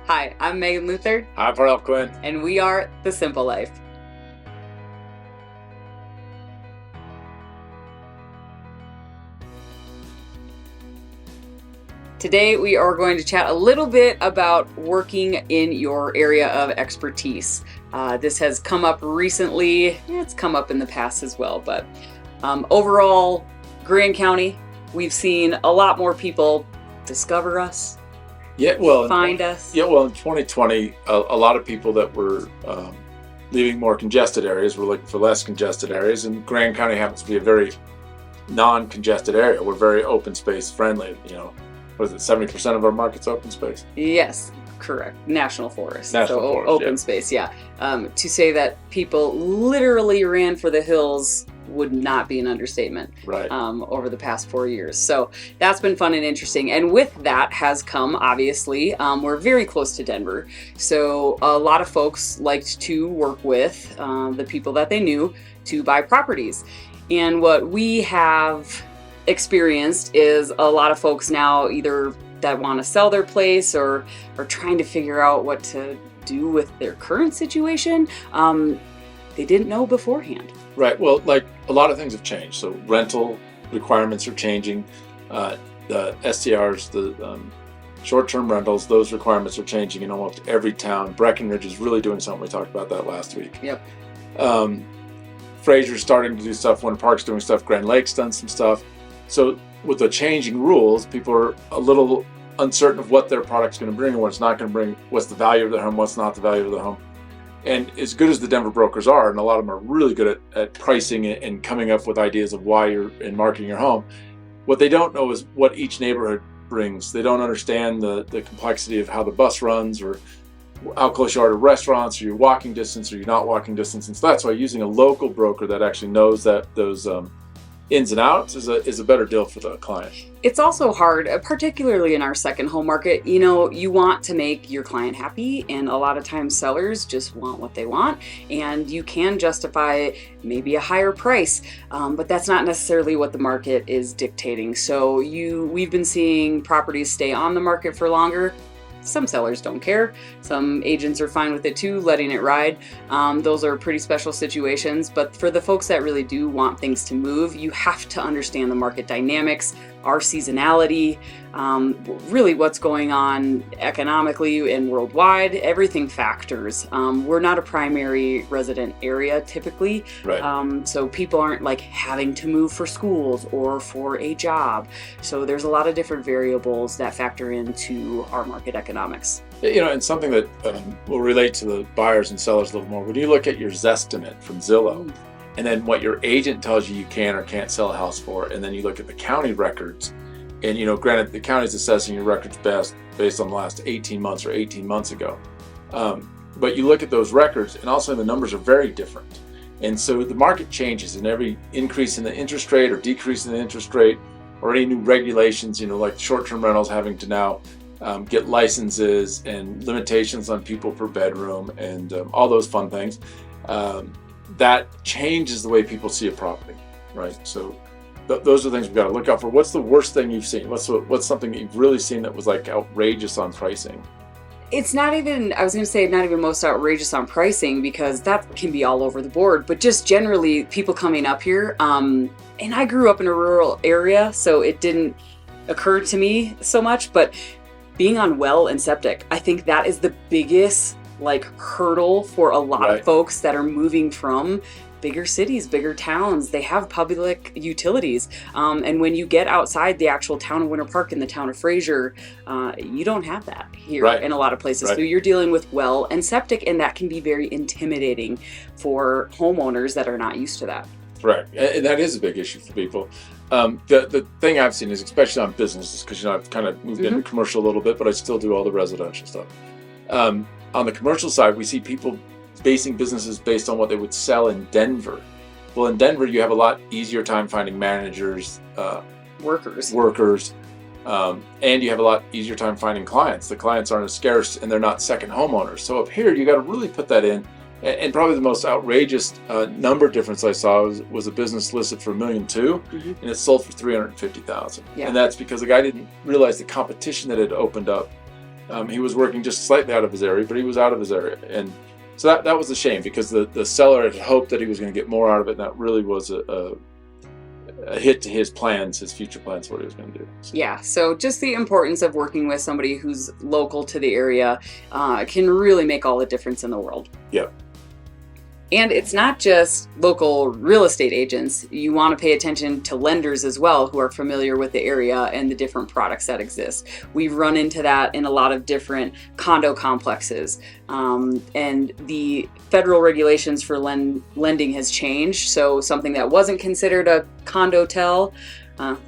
Hi, I'm Megan Luther, Hi, Parnell Quinn. and we are The Simple Life. Today we are going to chat a little bit about working in your area of expertise. This has come up recently. It's come up in the past as well, but overall, Grand County, we've seen a lot more people discover us, find us. In 2020, a lot of people that were leaving more congested areas were looking for less congested areas, and Grand County happens to be a very non-congested area. We're very open space friendly. What is it? 70% of our market's open space. Yes, correct. National forest. Forest, open space. Yeah. To say that people literally ran for the hills would not be an understatement. Right. Over the past 4 years. So that's been fun and interesting. And with that has come, obviously, we're very close to Denver. So a lot of folks liked to work with the people that they knew to buy properties. And what we have experienced is a lot of folks now either that want to sell their place or are trying to figure out what to do with their current situation. They didn't know beforehand. Right. Well, like a lot of things have changed. So rental requirements are changing. The STRs, the short-term rentals, those requirements are changing in almost every town. Breckenridge is really doing something. We talked about that last week. Yep. Frazier's starting to do stuff. Winter Park's doing stuff. Grand Lake's done some stuff. So with the changing rules, people are a little uncertain of what their product's going to bring and what it's not going to bring, what's the value of their home, what's not the value of the home. And as good as the Denver brokers are, and a lot of them are really good at pricing and coming up with ideas of why you're in marketing your home, what they don't know is what each neighborhood brings. They don't understand the complexity of how the bus runs or how close you are to restaurants, or you're walking distance or you're not walking distance. And so that's why using a local broker that actually knows that those ins and outs is a better deal for the client. It's also hard, particularly in our second home market. You want to make your client happy, and a lot of times sellers just want what they want, and you can justify maybe a higher price, but that's not necessarily what the market is dictating. So we've been seeing properties stay on the market for longer. Some sellers don't care. Some agents are fine with it too, letting it ride. Those are pretty special situations. But for the folks that really do want things to move, you have to understand the market dynamics, our seasonality, really what's going on economically and worldwide. Everything factors. We're not a primary resident area typically. Right. So people aren't like having to move for schools or for a job. So there's a lot of different variables that factor into our market economics. And something that will relate to the buyers and sellers a little more. When you look at your Zestimate from Zillow, and then what your agent tells you can or can't sell a house for, and then you look at the county records, and granted the county's assessing your records based on the last 18 months or 18 months ago, but you look at those records and also the numbers are very different. And so the market changes, and every increase in the interest rate or decrease in the interest rate or any new regulations, like short-term rentals having to now get licenses and limitations on people per bedroom and all those fun things, that changes the way people see a property, right? So those are things we've got to look out for. What's the worst thing you've seen? What's something that you've really seen that was like outrageous on pricing? It's not even, I was going to say not even most outrageous on pricing, because that can be all over the board, but just generally people coming up here. And I grew up in a rural area, so it didn't occur to me so much, but being on well and septic, I think that is the biggest hurdle for a lot of folks that are moving from bigger cities, bigger towns. They have public utilities. And when you get outside the actual town of Winter Park and the town of Frazier, you don't have that here in a lot of places. So you're dealing with well and septic, and that can be very intimidating for homeowners that are not used to that. Right. And that is a big issue for people. The thing I've seen is, especially on businesses, because I've kind of moved into commercial a little bit, but I still do all the residential stuff. On the commercial side, we see people basing businesses based on what they would sell in Denver. Well, in Denver, you have a lot easier time finding managers, workers, and you have a lot easier time finding clients. The clients aren't as scarce, and they're not second homeowners. So up here, you got to really put that in. And probably the most outrageous number difference I saw was a business listed for $1.2 million, and it sold for $350,000. Yeah. And that's because the guy didn't realize the competition that had opened up He was working just slightly out of his area, but he was out of his area. And so that was a shame, because the seller had hoped that he was going to get more out of it, and that really was a hit to his plans, his future plans, what he was going to do. So. Yeah, so just the importance of working with somebody who's local to the area can really make all the difference in the world. Yep. And it's not just local real estate agents. You want to pay attention to lenders as well, who are familiar with the area and the different products that exist. We've run into that in a lot of different condo complexes. And the federal regulations for lending has changed. So something that wasn't considered a condotel,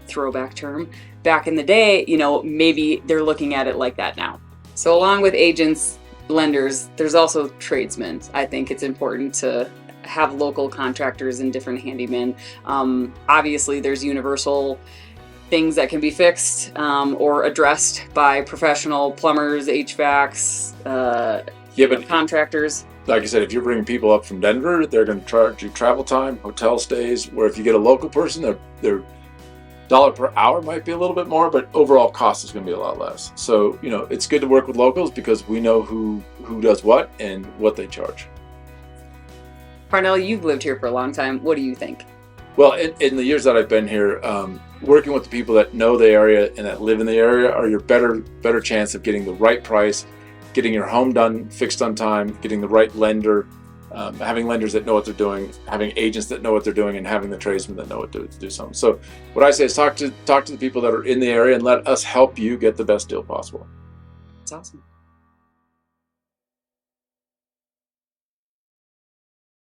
throwback term, back in the day, maybe they're looking at it like that now. So along with agents, lenders, there's also tradesmen. I think it's important to have local contractors and different handymen. Obviously, there's universal things that can be fixed or addressed by professional plumbers, HVACs, contractors. Like I said, if you're bringing people up from Denver, they're going to charge you travel time, hotel stays, where if you get a local person, their dollar per hour might be a little bit more, but overall cost is going to be a lot less. So, it's good to work with locals because we know who does what and what they charge. Parnell, you've lived here for a long time. What do you think? Well, in the years that I've been here, working with the people that know the area and that live in the area are your better chance of getting the right price, getting your home done, fixed on time, getting the right lender, having lenders that know what they're doing, having agents that know what they're doing, and having the tradesmen that know what to do something. So what I say is talk to the people that are in the area and let us help you get the best deal possible. That's awesome.